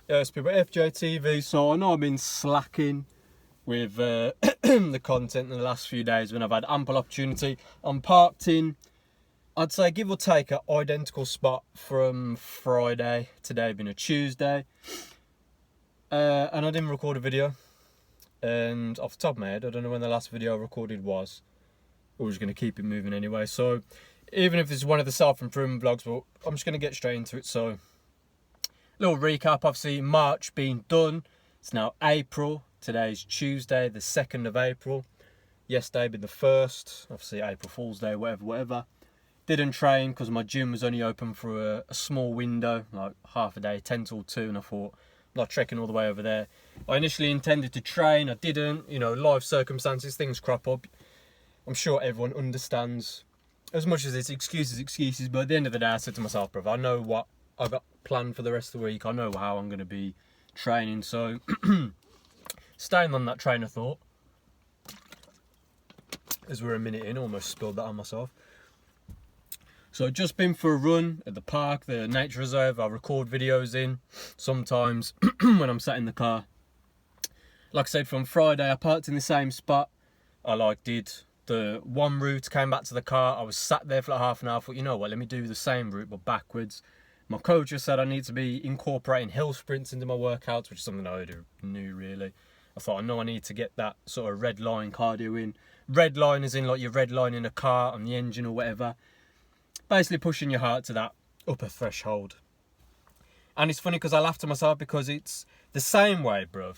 It's people FJTV. So I know I've been slacking with the content in the last few days when I've had ample opportunity. I'm parked in, I'd say give or take, an identical spot from Friday, today being a Tuesday. And I didn't record a video. And off the top of my head, I don't know when the last video I recorded was. We're just going to keep it moving anyway. So even if it's one of the self-improvement vlogs, well, I'm just going to get straight into it. So little recap, obviously March being done. It's now April. Today's Tuesday, the 2nd of April. Yesterday being the 1st. Obviously April Fool's Day, whatever. Didn't train because my gym was only open for a small window, like half a day, 10 till 2. And I thought, I'm not trekking all the way over there. I initially intended to train. I didn't. You know, life circumstances, things crop up. I'm sure everyone understands. As much as it's excuses. But at the end of the day, I said to myself, bro, I know what I got planned for the rest of the week. I know how I'm going to be training. So, staying on that train of thought, as we're a minute in, almost spilled that on myself. So just been for a run at the park, the nature reserve. I record videos in sometimes when I'm sat in the car. Like I said, from Friday, I parked in the same spot. I did the one route, came back to the car. I was sat there for like half an hour. I thought, you know what, let me do the same route but backwards. My coach just said I need to be incorporating hill sprints into my workouts, which is something I already knew really. I thought, I know I need to get that sort of red line cardio in. Red line is in like your red line in a car on the engine or whatever. Basically pushing your heart to that upper threshold. And it's funny because I laugh to myself because it's the same way, bruv,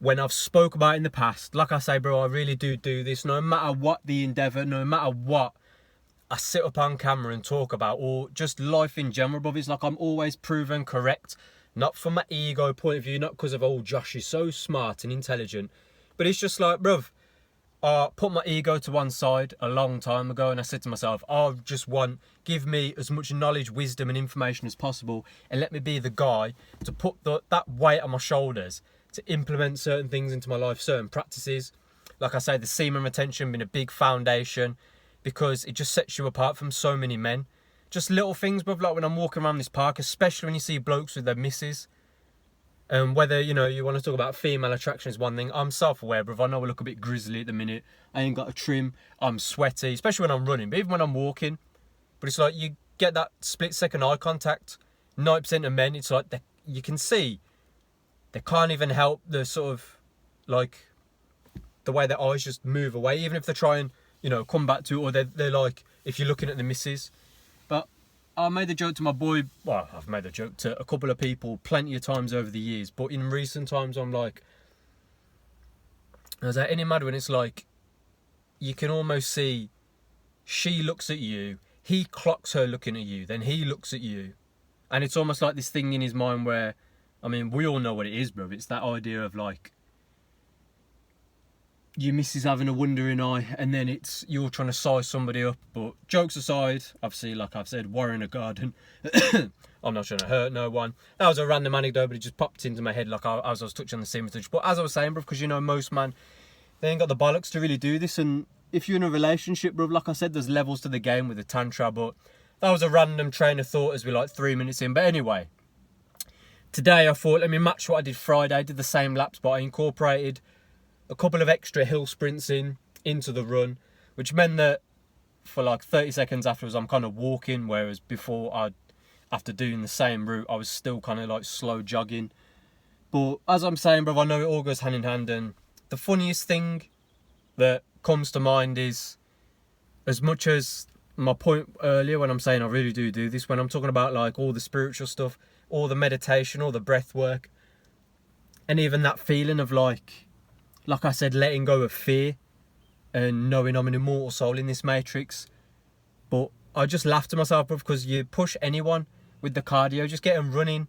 when I've spoke about it in the past. Like I say, bro, I really do this no matter what the endeavour, no matter what I sit up on camera and talk about, or just life in general, bruv. It's like I'm always proven correct. Not from my ego point of view, not because of, oh, Josh is so smart and intelligent. But it's just like, bruv, I put my ego to one side a long time ago and I said to myself, I just want, give me as much knowledge, wisdom and information as possible and let me be the guy to put that weight on my shoulders to implement certain things into my life, certain practices. Like I say, the semen retention being a big foundation because it just sets you apart from so many men. Just little things, bruv, like when I'm walking around this park, especially when you see blokes with their misses. And whether, you know, you want to talk about female attraction is one thing. I'm self-aware, bruv. I know I look a bit grizzly at the minute. I ain't got a trim. I'm sweaty, especially when I'm running, but even when I'm walking. But it's like you get that split-second eye contact. 90% of men, it's like you can see they can't even help the sort of, like, the way their eyes just move away. Even if they try and, you know, come back to it, or they're like, if you're looking at the misses. But I made the joke to my boy, well, I've made the joke to a couple of people plenty of times over the years, but in recent times I'm like, I was like, any mad when it's like, you can almost see, she looks at you, he clocks her looking at you, then he looks at you. And it's almost like this thing in his mind where, I mean, we all know what it is, bro. It's that idea of like, your missus having a wandering eye and then it's you're trying to size somebody up. But jokes aside, obviously, like I've said, war in a garden. I'm not trying to hurt no one. That was a random anecdote, but it just popped into my head like as I was touching on the semen touch. But as I was saying, bro, because you know most man, they ain't got the bollocks to really do this. And if you're in a relationship, bro, like I said, there's levels to the game with the tantra. But that was a random train of thought as we're like 3 minutes in. But anyway, today I thought, let me match what I did Friday. I did the same laps, but I incorporated a couple of extra hill sprints into the run, which meant that for like 30 seconds afterwards I'm kind of walking, whereas before after doing the same route I was still kind of like slow jogging. But as I'm saying, bro, I know it all goes hand in hand, and the funniest thing that comes to mind is, as much as my point earlier when I'm saying I really do this, when I'm talking about like all the spiritual stuff, all the meditation, all the breath work, and even that feeling of like I said, letting go of fear and knowing I'm an immortal soul in this matrix. But I just laugh to myself, bro, because you push anyone with the cardio, just get them running,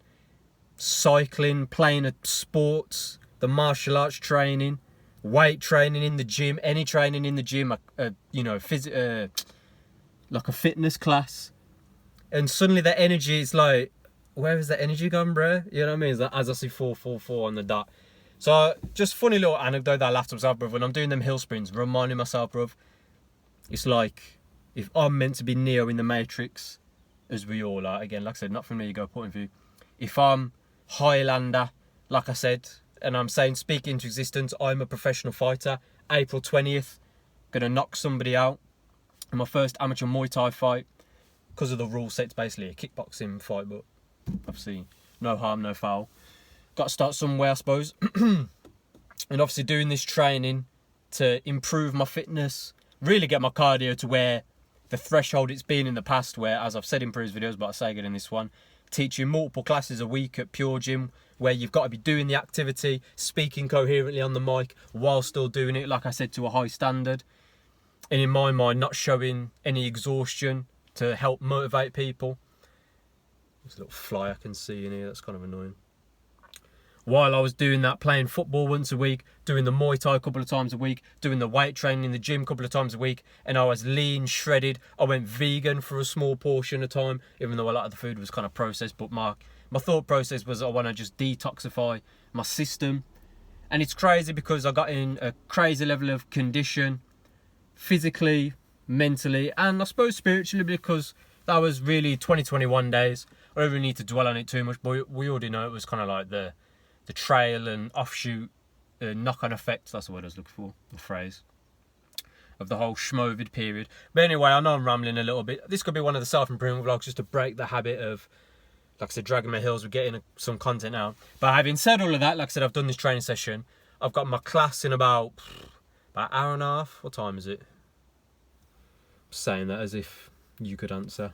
cycling, playing sports, the martial arts training, weight training in the gym, any training in the gym, you know, like a fitness class. And suddenly the energy is like, where is the energy gone, bro? You know what I mean? It's like, as I see 444 on the dot. So, just funny little anecdote that I laughed at myself, bruv. When I'm doing them hill sprints, reminding myself, bruv, it's like, if I'm meant to be Neo in the Matrix, as we all are, again, like I said, not from an ego point of view, if I'm Highlander, like I said. And I'm saying, speak into existence, I'm a professional fighter. April 20th, gonna knock somebody out in my first amateur Muay Thai fight. Because of the rule set, it's basically a kickboxing fight, but obviously no harm, no foul. Got to start somewhere, I suppose. And obviously doing this training to improve my fitness, really get my cardio to where the threshold it's been in the past, where, as I've said in previous videos, but I say again in this one, teaching multiple classes a week at Pure Gym, where you've got to be doing the activity, speaking coherently on the mic, while still doing it, like I said, to a high standard. And in my mind, not showing any exhaustion to help motivate people. There's a little fly I can see in here, that's kind of annoying. While I was doing that, playing football once a week, doing the Muay Thai a couple of times a week, doing the weight training in the gym a couple of times a week, and I was lean, shredded. I went vegan for a small portion of time, even though a lot of the food was kind of processed, but my thought process was I want to just detoxify my system. And it's crazy because I got in a crazy level of condition, physically, mentally, and I suppose spiritually, because that was really 2021 days. I don't really need to dwell on it too much, but we already know it was kind of like the trail and offshoot knock-on effect, that's the word I was looking for, the phrase, of the whole schmovid period. But anyway, I know I'm rambling a little bit. This could be one of the self-improvement vlogs just to break the habit of, like I said, dragging my heels with getting some content out. But having said all of that, like I said, I've done this training session. I've got my class in about an hour and a half. What time is it? I'm saying that as if you could answer.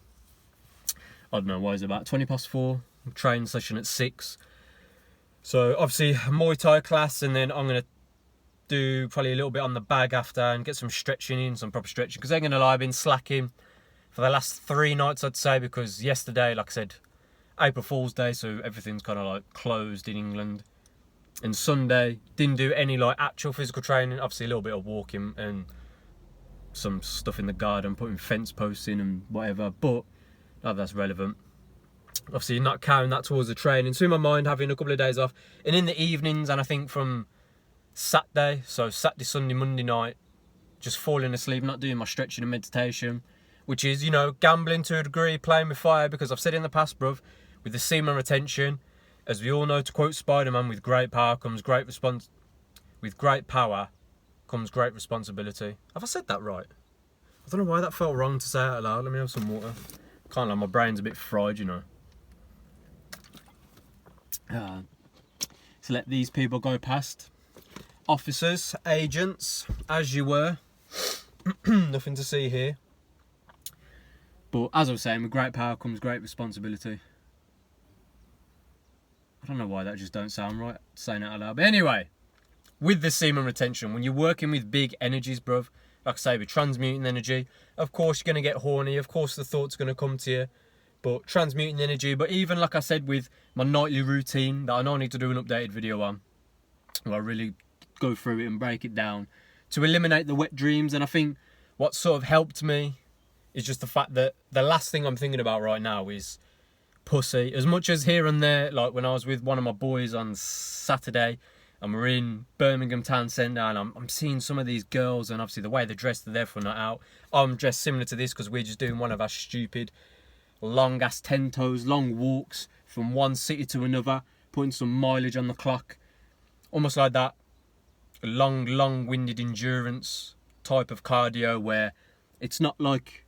I don't know, why is it about 20 past 4? Training session at 6. So obviously a Muay Thai class, and then I'm going to do probably a little bit on the bag after and get some stretching in, some proper stretching. Because I'm going to lie, I've been slacking for the last 3 nights, I'd say, because yesterday, like I said, April Fool's Day, so everything's kind of like closed in England. And Sunday, didn't do any like actual physical training, obviously a little bit of walking and some stuff in the garden, putting fence posts in and whatever, but none of that's relevant. Obviously not carrying that towards the training. So in my mind, having a couple of days off, and in the evenings, and I think from Saturday, so Saturday, Sunday, Monday night, just falling asleep, not doing my stretching and meditation, which is, you know, gambling to a degree, playing with fire, because I've said in the past, bruv, with the semen retention, as we all know, to quote Spider-Man, with great power comes great responsibility. Have I said that right? I don't know why that felt wrong to say out loud. Let me have some water. Can't lie, my brain's a bit fried, you know. So let these people go past. Officers, agents, as you were. Nothing to see here. But as I was saying, with great power comes great responsibility. I don't know why that just don't sound right, saying it out loud. But anyway, with the semen retention, when you're working with big energies, bruv, like I say, with transmuting energy, of course you're going to get horny, of course the thoughts are going to come to you, but transmuting energy, but even like I said with my nightly routine that I know I need to do an updated video on, where I really go through it and break it down to eliminate the wet dreams. And I think what sort of helped me is just the fact that the last thing I'm thinking about right now is pussy. As much as here and there, like when I was with one of my boys on Saturday and we're in Birmingham town centre and I'm seeing some of these girls, and obviously the way they're dressed, they're there for a night out. I'm dressed similar to this because we're just doing one of our stupid long ass 10 toes, long walks from one city to another, putting some mileage on the clock. Almost like that long-winded endurance type of cardio where it's not like,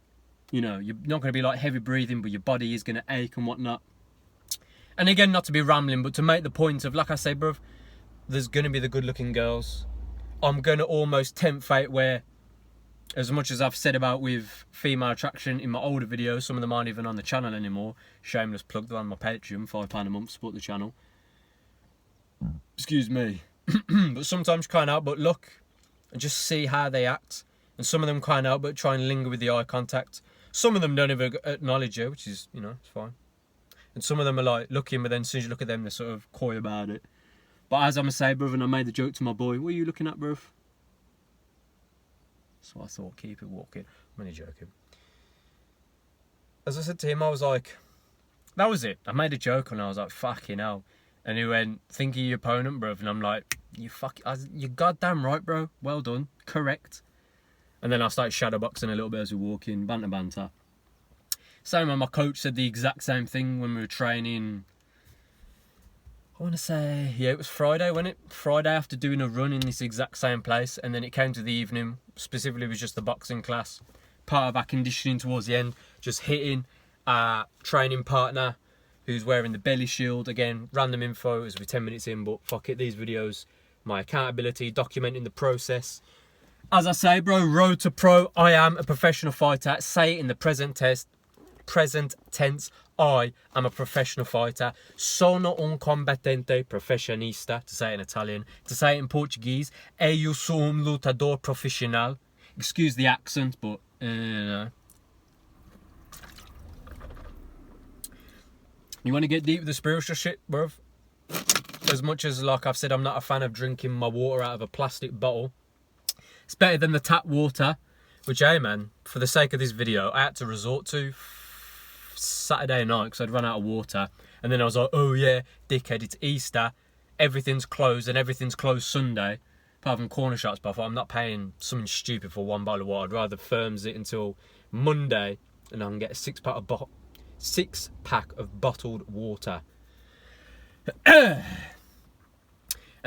you know, you're not going to be like heavy breathing, but your body is going to ache and whatnot. And again, not to be rambling, but to make the point of, like I say, bruv, there's going to be the good-looking girls. I'm going to almost tempt fate where, as much as I've said about with female attraction in my older videos, some of them aren't even on the channel anymore. Shameless plug, they're on my Patreon, £5 a month, support the channel. Excuse me. But sometimes can't help but look and just see how they act. And some of them can't help but try and linger with the eye contact. Some of them don't even acknowledge you, which is, you know, it's fine. And some of them are like looking, but then as soon as you look at them, they're sort of coy about it. But as I'm going to say, bruv, and I made the joke to my boy, what are you looking at, bruv? So I thought, keep it walking. I'm only joking. As I said to him, I was like, that was it. I made a joke and I was like, fucking hell. And he went, think of your opponent, bruv. And I'm like, you're goddamn right, bro. Well done. Correct. And then I started shadowboxing a little bit as we were walking, banter. Same way, my coach said the exact same thing when we were training I want to say, yeah, it was Friday, wasn't it? Friday after doing a run in this exact same place, and then it came to the evening, specifically it was just the boxing class. Part of our conditioning towards the end, just hitting our training partner who's wearing the belly shield. Again, random info as we're 10 minutes in, but fuck it, these videos, my accountability, documenting the process. As I say, bro, road to pro, I am a professional fighter. Say it in the present tense, I am a professional fighter. Sono un combattente professionista, to say it in Italian. To say it in Portuguese, eu sou um lutador profissional. Excuse the accent, but, You want to get deep with the spiritual shit, bruv? As much as, like I've said, I'm not a fan of drinking my water out of a plastic bottle. It's better than the tap water, which, hey man, for the sake of this video, I had to resort to Saturday night because I'd run out of water. And then I was like, oh yeah, dickhead, it's Easter. Everything's closed and everything's closed Sunday. Apart from corner shops, but I thought I'm not paying something stupid for one bottle of water. I'd rather firms it until Monday and I can get a six-pack of bottled water. And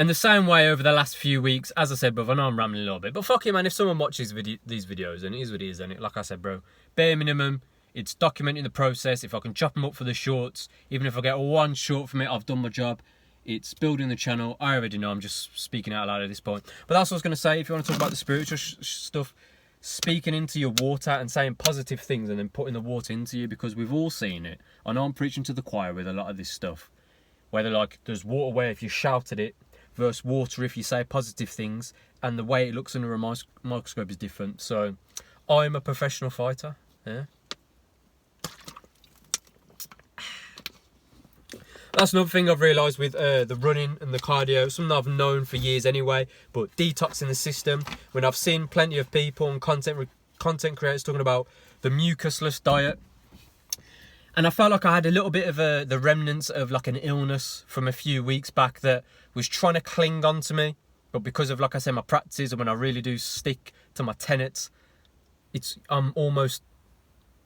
the same way over the last few weeks, as I said, bro, I know I'm rambling a little bit, but fuck it, man, if someone watches these videos, and it is what it is, and like I said, bro, bare minimum, it's documenting the process. If I can chop them up for the shorts, even if I get one short from it, I've done my job. It's building the channel. I already know, I'm just speaking out loud at this point. But that's what I was going to say. If you want to talk about the spiritual stuff, speaking into your water and saying positive things and then putting the water into you, because we've all seen it. I know I'm preaching to the choir with a lot of this stuff. Whether, like, there's water where if you shout at it, versus water if you say positive things, and the way it looks under a microscope is different. So, I'm a professional fighter. Yeah. That's another thing I've realised with the running and the cardio, something I've known for years anyway, but detoxing the system. When I've seen plenty of people and content creators talking about the mucusless diet, and I felt like I had a little bit of the remnants of like an illness from a few weeks back that was trying to cling on to me. But because of, like I said, my practices, and when I really do stick to my tenets, I'm almost,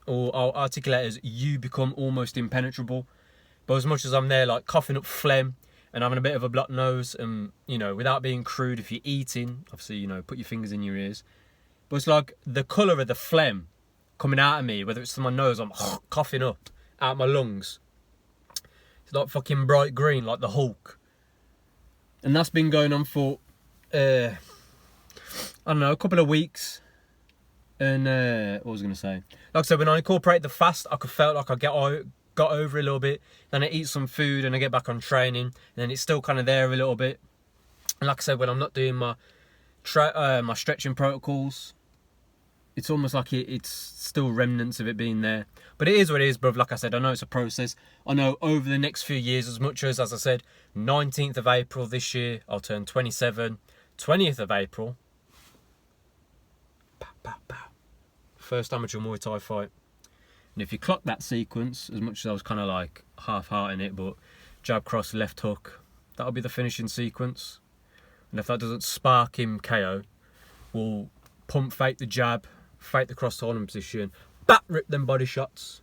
or I'll articulate as, you become almost impenetrable. But as much as I'm there, like coughing up phlegm and having a bit of a blocked nose, and, you know, without being crude, if you're eating, obviously, you know, put your fingers in your ears. But it's like the colour of the phlegm coming out of me, whether it's to my nose, I'm coughing up out my lungs. It's like fucking bright green, like the Hulk. And that's been going on for, I don't know, a couple of weeks. And what was I going to say? Like I said, when I incorporate the fast, I felt like I got over it a little bit. Then I eat some food and I get back on training. And then it's still kind of there a little bit. And like I said, when I'm not doing my my stretching protocols, it's almost like it's still remnants of it being there. But it is what it is, bruv. Like I said, I know it's a process. I know over the next few years, as much as I said, 19th of April this year, I'll turn 27. 20th of April, pow, pow, pow, first amateur Muay Thai fight. And if you clock that sequence, as much as I was kind of like half-hearting it, but jab, cross, left hook, that'll be the finishing sequence. And if that doesn't spark him KO, we'll pump fake the jab, fake the cross holding position, bat rip them body shots.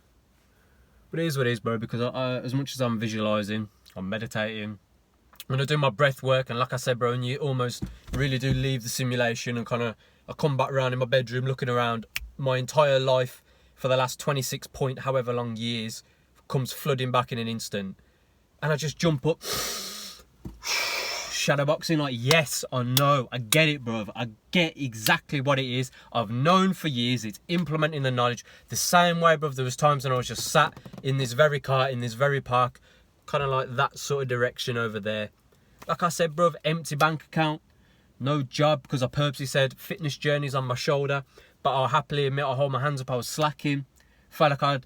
But it is what it is, bro, because as much as I'm visualising, I'm meditating, I'm going to do my breath work, and like I said, bro, and you almost really do leave the simulation and kind of, I come back around in my bedroom looking around, my entire life for the last 26 point however long years comes flooding back in an instant. And I just jump up, shadowboxing, like, yes, I know, I get it, bro. I get exactly what it is. I've known for years. It's implementing the knowledge. The same way, bro, there was times when I was just sat in this very car, in this very park, kind of like that sort of direction over there. Like I said, bro, empty bank account, no job, because I purposely said fitness journeys on my shoulder. But I'll happily admit I hold my hands up, I was slacking. Felt like I'd,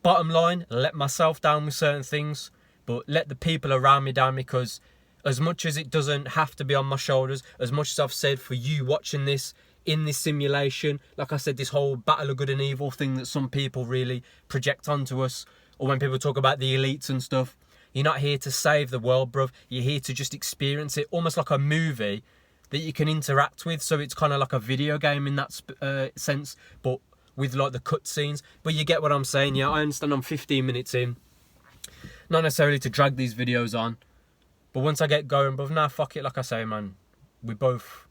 bottom line, let myself down with certain things, but let the people around me down, because as much as it doesn't have to be on my shoulders, as much as I've said for you watching this, in this simulation, like I said, this whole battle of good and evil thing that some people really project onto us, or when people talk about the elites and stuff, you're not here to save the world, bruv. You're here to just experience it, almost like a movie that you can interact with. So it's kind of like a video game in that sense, but with like the cutscenes. But you get what I'm saying, yeah. I understand I'm 15 minutes in. Not necessarily to drag these videos on, But once I get going, bruv, nah, fuck it. Like I say, man, we're both,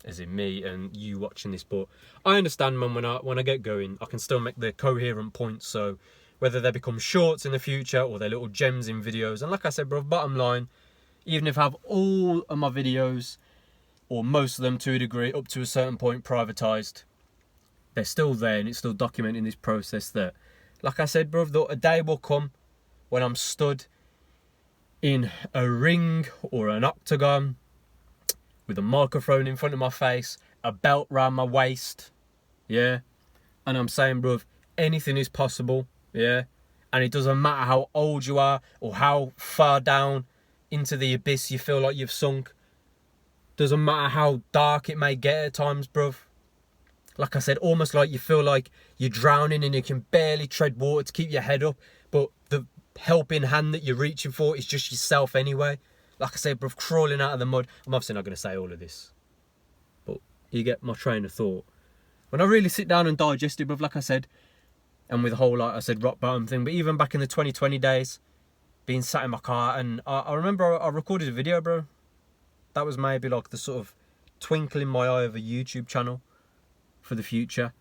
as in me and you watching this. But I understand, man, when I get going, I can still make the coherent points. So whether they become shorts in the future or they're little gems in videos. And like I said, bruv, bottom line, even if I have all of my videos, or most of them to a degree, up to a certain point, privatised, they're still there, and it's still documenting this process that, like I said, bruv, a day will come when I'm stood in a ring or an octagon with a microphone in front of my face, a belt round my waist, yeah, and I'm saying, bruv, anything is possible, yeah, and it doesn't matter how old you are or how far down into the abyss you feel like you've sunk. Doesn't matter how dark it may get at times, bruv. Like I said, almost like you feel like you're drowning and you can barely tread water to keep your head up, but the helping hand that you're reaching for is just yourself anyway. Like I said, bruv, crawling out of the mud. I'm obviously not going to say all of this, but you get my train of thought. When I really sit down and digest it, bruv, like I said, and with the whole, like I said, rock bottom thing, but even back in the 2020 days, being sat in my car, and I remember I recorded a video, bro. That was maybe like the sort of twinkle in my eye of a YouTube channel for the future.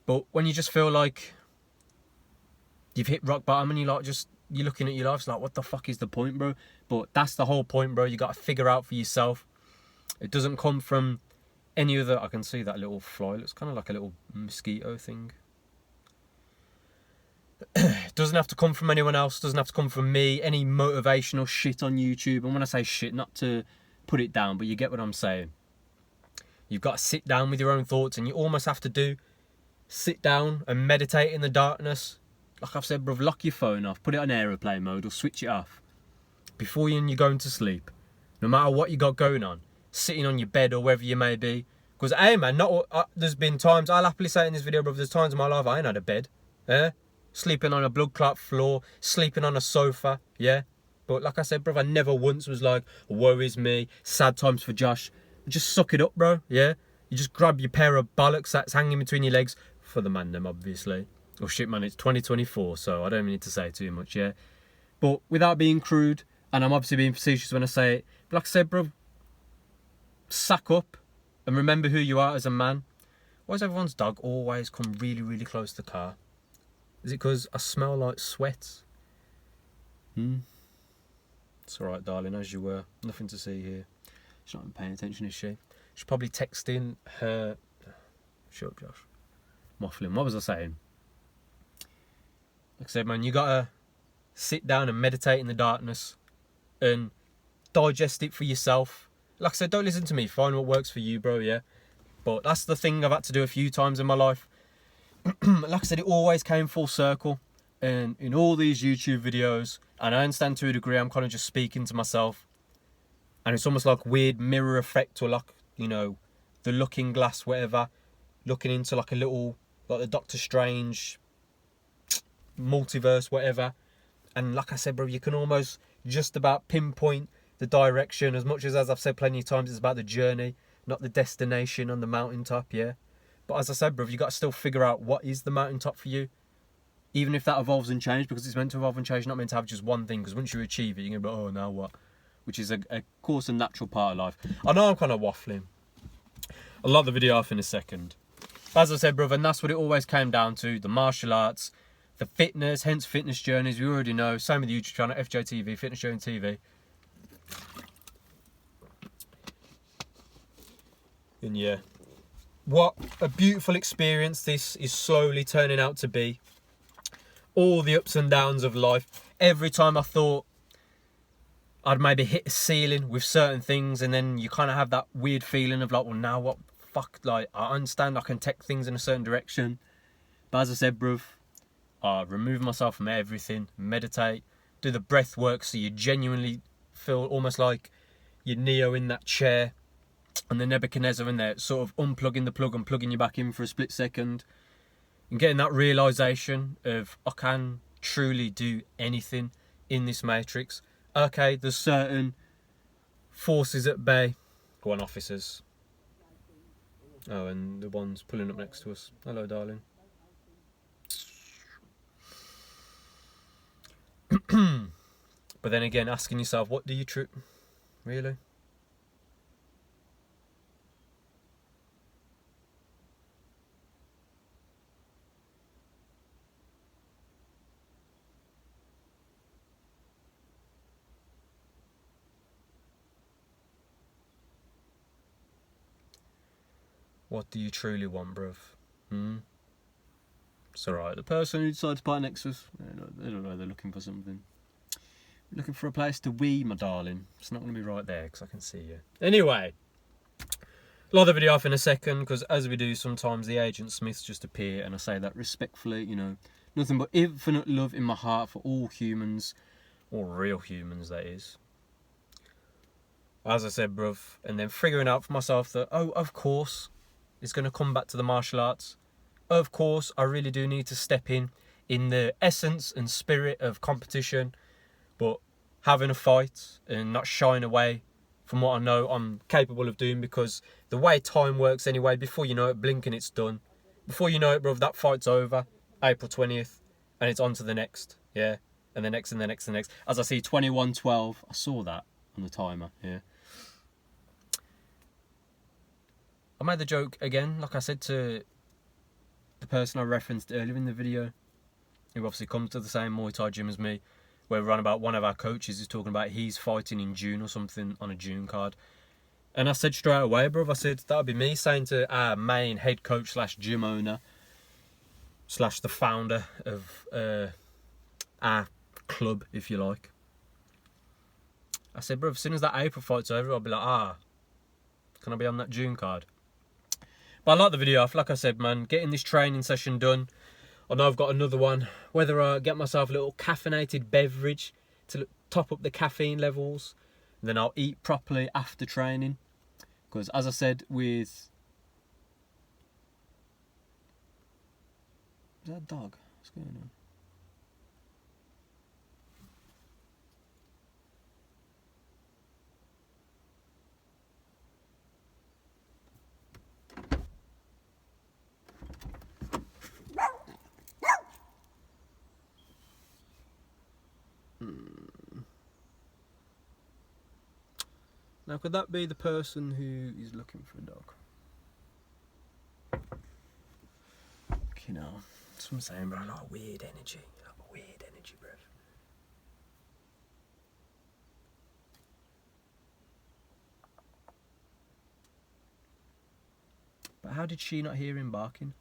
But when you just feel like you've hit rock bottom and you're looking at your life, it's like, what the fuck is the point, bro? But that's the whole point, bro. You got to figure out for yourself. It doesn't come from any other. I can see that little fly. Looks kind of like a little mosquito thing. It doesn't have to come from anyone else. Doesn't have to come from me. Any motivational shit on YouTube. And when I say shit, not to put it down, but you get what I'm saying. You've got to sit down with your own thoughts, and you almost have to sit down and meditate in the darkness. Like I've said, bruv, lock your phone off, put it on aeroplane mode or switch it off before you're going to sleep. No matter what you got going on, sitting on your bed or wherever you may be. Because, hey man, there's been times, I'll happily say in this video, bruv, there's times in my life I ain't had a bed. Yeah? Sleeping on a blood clot floor, sleeping on a sofa, yeah? But like I said, bruv, I never once was like, woe is me, sad times for Josh. Just suck it up, bro, yeah? You just grab your pair of bollocks that's hanging between your legs, for the mandem, obviously. Oh shit, man, it's 2024, so I don't need to say too much, yeah? But without being crude, and I'm obviously being facetious when I say it, but like I said, bro, sack up and remember who you are as a man. Why does everyone's dog always come really, really close to the car? Is it because I smell like sweat? It's alright, darling, as you were. Nothing to see here. She's not even paying attention, is she? She's probably texting her... Shut up, Josh. Muffling. What was I saying? Like I said, man, you gotta sit down and meditate in the darkness and digest it for yourself. Like I said, don't listen to me. Find what works for you, bro, yeah? But that's the thing I've had to do a few times in my life. Like I said, it always came full circle. And in all these YouTube videos, and I understand to a degree, I'm kind of just speaking to myself. And it's almost like weird mirror effect, or like, you know, the looking glass, whatever. Looking into like a little, like the Doctor Strange multiverse, whatever. And like I said, bro, you can almost just about pinpoint the direction. As much as I've said plenty of times, it's about the journey, not the destination on the mountaintop, yeah? But as I said, bro, you got to still figure out what is the mountaintop for you. Even if that evolves and changes, because it's meant to evolve and change, not meant to have just one thing. Because once you achieve it, you're going to be like, oh, now what? Which is, of course, a natural part of life. I know I'm kind of waffling. I'll lock the video off in a second. But as I said, brother, and that's what it always came down to. The martial arts, the fitness, hence fitness journeys. We already know. Same with the YouTube channel, FJTV, Fitness Journey TV. And yeah. What a beautiful experience this is slowly turning out to be. All the ups and downs of life. Every time I thought I'd maybe hit a ceiling with certain things, and then you kind of have that weird feeling of like, well, now what? Fuck, like, I understand I can take things in a certain direction. But as I said, bruv, I remove myself from everything, meditate, do the breath work so you genuinely feel almost like you're Neo in that chair and the Nebuchadnezzar in there, sort of unplugging the plug and plugging you back in for a split second. And getting that realisation of I can truly do anything in this matrix. Okay, there's certain forces at bay. Go on, officers. Oh, and the one's pulling up next to us. Hello, darling. But But then again, asking yourself, what do you really? What do you truly want, bruv? It's alright. The person who decides to park next to us, they don't know they're looking for something. Looking for a place to wee, my darling. It's not going to be right there because I can see you. Anyway, load the video off in a second because as we do, sometimes the Agent Smiths just appear, and I say that respectfully, you know, nothing but infinite love in my heart for all humans, all real humans, that is. As I said, bruv, and then figuring out for myself that, oh, of course, it's going to come back to the martial arts. Of course, I really do need to step in the essence and spirit of competition, but having a fight and not shying away from what I know I'm capable of doing, because the way time works anyway, before you know it, blink and it's done. Before you know it, bruv, that fight's over, April 20th, and it's on to the next, yeah, and the next and the next and the next. As I see 21:12, I saw that on the timer, yeah. I made the joke again, like I said to the person I referenced earlier in the video, who obviously comes to the same Muay Thai gym as me, where we're on about one of our coaches is talking about he's fighting in June or something on a June card. And I said straight away, bruv, I said that would be me saying to our main head coach / gym owner / the founder of our club, if you like. I said, bruv, as soon as that April fight's over, I'll be like, can I be on that June card? But I like the video off. Like I said, man, getting this training session done. I know I've got another one. Whether I get myself a little caffeinated beverage to top up the caffeine levels, and then I'll eat properly after training. Because as I said with... Is that a dog? What's going on? Now, could that be the person who is looking for a dog? You know, that's what I'm saying, bro. A lot of weird energy. Bro. But how did she not hear him barking?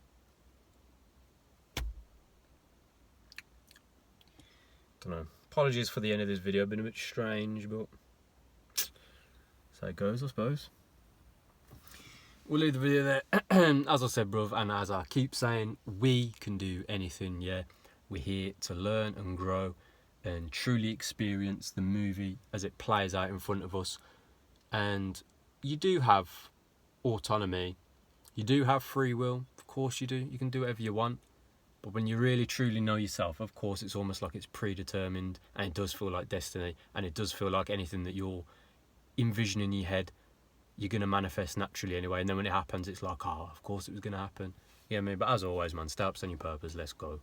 Don't know. Apologies for the end of this video. Been a bit strange, but so it goes, I suppose. We'll leave the video there. As I said, bruv, and as I keep saying, we can do anything, yeah? We're here to learn and grow and truly experience the movie as it plays out in front of us. And you do have autonomy. You do have free will. Of course you do. You can do whatever you want. But when you really truly know yourself, of course, it's almost like it's predetermined, and it does feel like destiny, and it does feel like anything that you're envisioning in your head, you're going to manifest naturally anyway. And then when it happens, it's like, of course it was going to happen. Yeah, I mean, but as always, man, stay up on your purpose. Let's go.